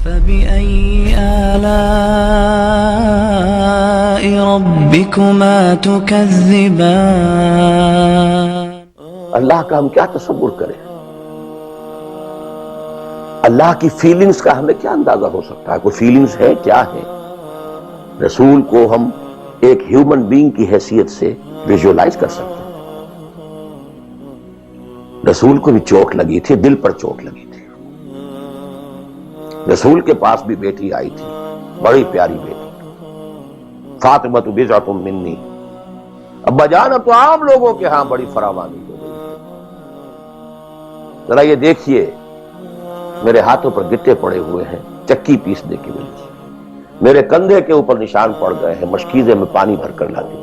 فبأي آلاء ربكما تكذبان۔ اللہ کا ہم کیا تصور کریں، اللہ کی فیلنگز کا ہمیں کیا اندازہ ہو سکتا ہے؟ کوئی فیلنگز ہے؟ کیا ہے؟ رسول کو ہم ایک ہیومن بینگ کی حیثیت سے ویژولائز کر سکتے ہیں۔ رسول کو بھی چوٹ لگی تھی، دل پر چوٹ لگی تھی۔ رسول کے پاس بھی بیٹی آئی تھی، بڑی پیاری بیٹی، فاطمہ بضعۃ منی۔ ابا جان اب تو عام لوگوں کے ہاں بڑی فراوانی ہو گئی، ذرا یہ دیکھیے میرے ہاتھوں پر گٹے پڑے ہوئے ہیں چکی پیسنے کی وجہ سے، میرے کندھے کے اوپر نشان پڑ گئے ہیں، مشکیزے میں پانی بھر کر لاتی،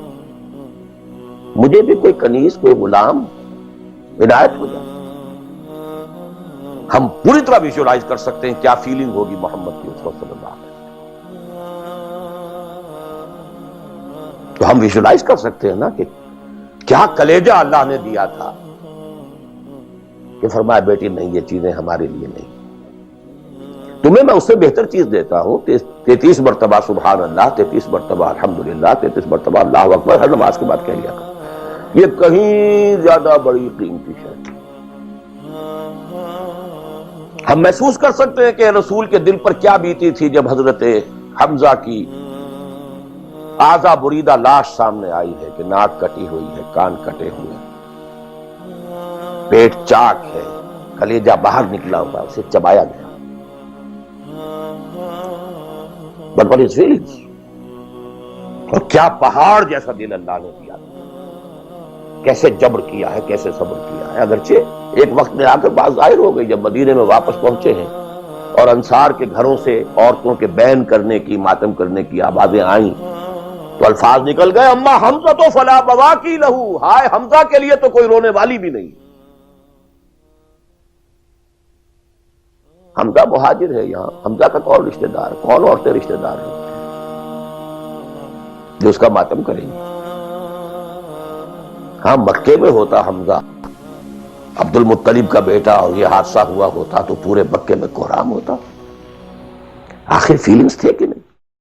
مجھے بھی کوئی کنیز، کوئی غلام ہدایت ہو جائے۔ ہم پوری طرح ویژولائز کر سکتے ہیں کیا فیلنگ ہوگی محمد کی اس وقت صلی اللہ علیہ وسلم۔ تو ہم ویژولائز کر سکتے ہیں نا کہ کیا کلیجہ اللہ نے دیا تھا کہ فرمایا بیٹی نہیں، یہ چیزیں ہمارے لیے نہیں، تمہیں میں اس سے بہتر چیز دیتا ہوں۔ 33 مرتبہ سبحان اللہ، 33 مرتبہ الحمدللہ، 33 مرتبہ اللہ اکبر ہر نماز کے بعد کہہ لیا کر، یہ کہیں زیادہ بڑی قیمتی شے۔ ہم محسوس کر سکتے ہیں کہ رسول کے دل پر کیا بیتی تھی جب حضرت حمزہ کی اعضا بریدہ لاش سامنے آئی ہے کہ ناک کٹی ہوئی ہے، کان کٹے ہوئے ہیں، پیٹ چاک ہے، کلیجہ باہر نکلا ہوا، اسے چبایا گیا۔ But what is feelings؟ اور کیا پہاڑ جیسا دل اللہ نے دیا، کیسے جبر کیا ہے، کیسے صبر کیا ہے۔ اگرچہ ایک وقت میں آ کر بات ظاہر ہو گئی، جب مدینے میں واپس پہنچے ہیں اور انصار کے گھروں سے عورتوں کے بین کرنے کی، ماتم کرنے کی آوازیں آئیں تو الفاظ نکل گئے، اما حمزہ تو فلا بواکی لہو، ہائے حمزہ کے لیے تو کوئی رونے والی بھی نہیں۔ حمزہ مہاجر ہے، یہاں حمزہ کا کون رشتہ دار، کون عورتیں رشتہ دار ہیں جو اس کا ماتم کریں گے؟ ہاں مکے میں ہوتا حمزہ عبد المطلب کا بیٹا اور یہ حادثہ ہوا ہوتا تو پورے مکے میں کوہرام ہوتا۔ آخر فیلنگز تھے کہ نہیں؟